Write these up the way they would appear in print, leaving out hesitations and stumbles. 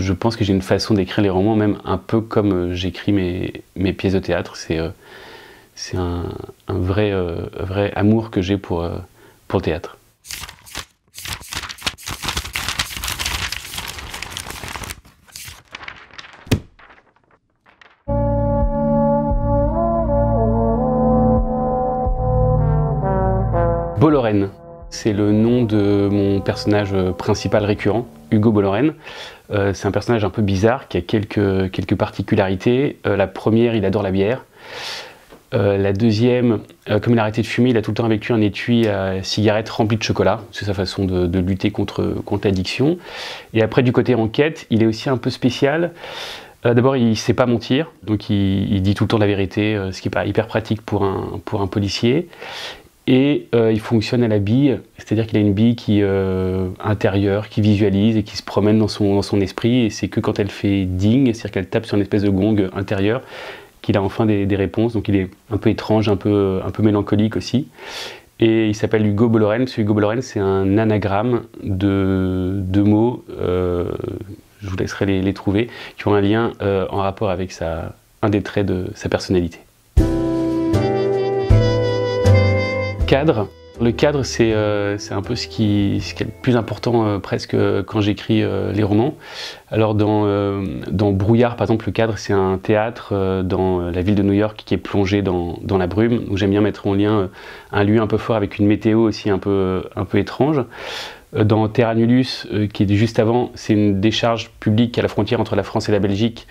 Je pense que j'ai une façon d'écrire les romans, même un peu comme j'écris mes pièces de théâtre. C'est un vrai amour que j'ai pour le théâtre. Bollorène, c'est le nom de mon personnage principal récurrent, Hugo Bollorène. C'est un personnage un peu bizarre qui a quelques particularités. La première, il adore la bière. La deuxième, comme il a arrêté de fumer, il a tout le temps avec lui un étui à cigarettes rempli de chocolat. C'est sa façon de lutter contre l'addiction. Et après, du côté enquête, il est aussi un peu spécial. D'abord, il ne sait pas mentir, donc il dit tout le temps la vérité, ce qui n'est pas hyper pratique pour un policier. Et il fonctionne à la bille, c'est-à-dire qu'il a une bille intérieure, qui visualise et qui se promène dans son esprit. Et c'est que quand elle fait ding, c'est-à-dire qu'elle tape sur une espèce de gong intérieur, qu'il a enfin des réponses. Donc il est un peu étrange, un peu mélancolique aussi. Et il s'appelle Hugo Bollorène, parce que Hugo Bollorène, c'est un anagramme de deux mots, je vous laisserai les trouver, qui ont un lien en rapport avec un des traits de sa personnalité. Cadre. Le cadre, c'est un peu ce qui est le plus important presque quand j'écris les romans. Alors dans Brouillard, par exemple, le cadre, c'est un théâtre dans la ville de New York qui est plongé dans la brume. Donc j'aime bien mettre en lien un lieu un peu fort avec une météo aussi un peu étrange. Dans Terra Nullius, qui est juste avant, c'est une décharge publique à la frontière entre la France et la Belgique,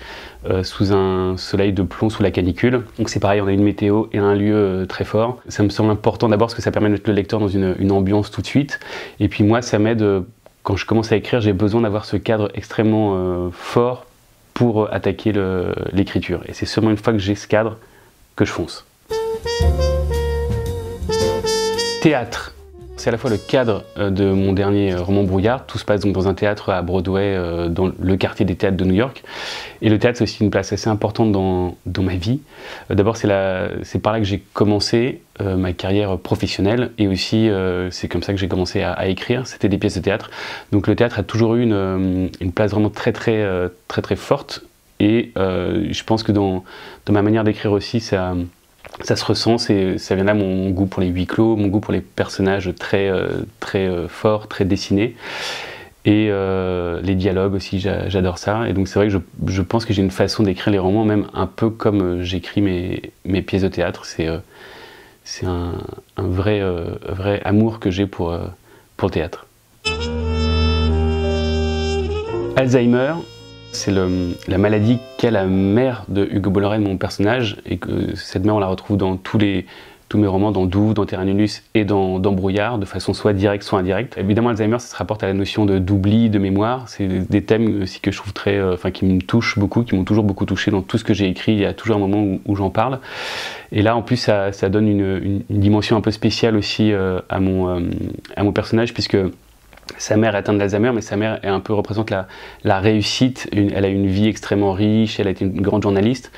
sous un soleil de plomb, sous la canicule. Donc c'est pareil, on a une météo et un lieu très fort. Ça me semble important d'abord parce que ça permet de mettre le lecteur dans une ambiance tout de suite. Et puis moi, ça m'aide, quand je commence à écrire, j'ai besoin d'avoir ce cadre extrêmement fort pour attaquer l'écriture. Et c'est seulement une fois que j'ai ce cadre que je fonce. Théâtre. C'est à la fois le cadre de mon dernier roman Brouillard. Tout se passe donc dans un théâtre à Broadway, dans le quartier des théâtres de New York. Et le théâtre, c'est aussi une place assez importante dans ma vie. D'abord, c'est par là que j'ai commencé ma carrière professionnelle. Et aussi, c'est comme ça que j'ai commencé à écrire. C'était des pièces de théâtre. Donc le théâtre a toujours eu une place vraiment très forte. Et je pense que dans ma manière d'écrire aussi, ça se ressent, ça vient là mon goût pour les huis clos, mon goût pour les personnages très forts, très dessinés. Et les dialogues aussi, j'adore ça. Et donc c'est vrai que je pense que j'ai une façon d'écrire les romans, même un peu comme j'écris mes pièces de théâtre. C'est un vrai amour que j'ai pour le théâtre. Alzheimer. C'est la maladie qu'a la mère de Hugo Bollorène, mon personnage, et que cette mère on la retrouve dans tous mes romans, dans Douve, dans Terra Nullius et dans Brouillard, de façon soit directe, soit indirecte. Évidemment, Alzheimer, ça se rapporte à la notion d'oubli, de mémoire. C'est des thèmes aussi que je trouve qui me touchent beaucoup, qui m'ont toujours beaucoup touché dans tout ce que j'ai écrit. Il y a toujours un moment où j'en parle. Et là, en plus, ça donne une dimension un peu spéciale aussi à mon personnage, puisque sa mère est atteinte d'Alzheimer, mais sa mère représente la réussite. Elle a une vie extrêmement riche, elle a été une grande journaliste.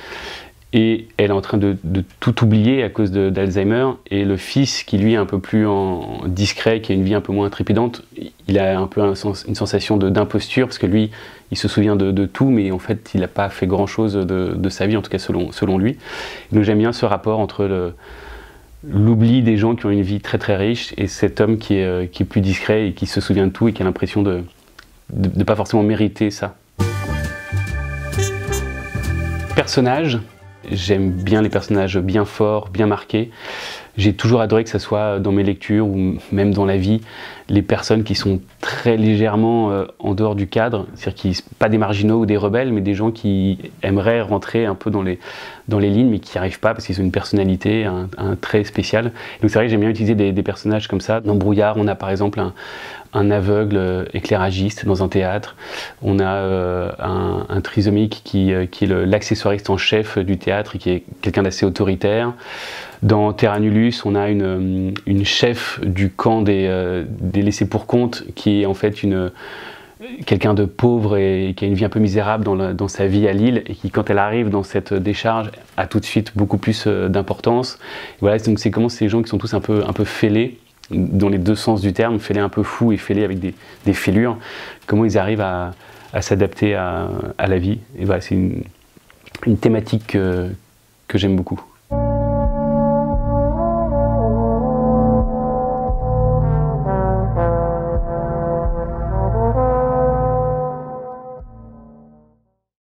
Et elle est en train de tout oublier à cause d'Alzheimer. Et le fils, qui lui est un peu plus discret, qui a une vie un peu moins trépidante, il a un peu une sensation d'imposture, parce que lui, il se souvient de tout, mais en fait, il n'a pas fait grand-chose de sa vie, en tout cas selon lui. Donc j'aime bien ce rapport entre l'oubli des gens qui ont une vie très riche et cet homme qui est plus discret et qui se souvient de tout et qui a l'impression de pas forcément mériter ça. Personnage, j'aime bien les personnages bien forts, bien marqués. J'ai toujours adoré que ce soit dans mes lectures ou même dans la vie, les personnes qui sont très légèrement en dehors du cadre, c'est-à-dire pas des marginaux ou des rebelles, mais des gens qui aimeraient rentrer un peu dans les lignes, mais qui n'y arrivent pas parce qu'ils ont une personnalité, un trait spécial. Donc c'est vrai que j'aime bien utiliser des personnages comme ça. Dans Brouillard, on a par exemple un aveugle éclairagiste dans un théâtre. On a un trisomique qui est l'accessoiriste en chef du théâtre et qui est quelqu'un d'assez autoritaire. Dans Terra Nullius, on a une chef du camp des laissés pour compte qui est en fait quelqu'un de pauvre et qui a une vie un peu misérable dans sa vie à Lille et qui, quand elle arrive dans cette décharge, a tout de suite beaucoup plus d'importance. Voilà, donc c'est comment ces gens qui sont tous un peu fêlés, dans les deux sens du terme, fêlés un peu fous et fêlés avec des fêlures, comment ils arrivent à à s'adapter à la vie. Et voilà, c'est une thématique que j'aime beaucoup.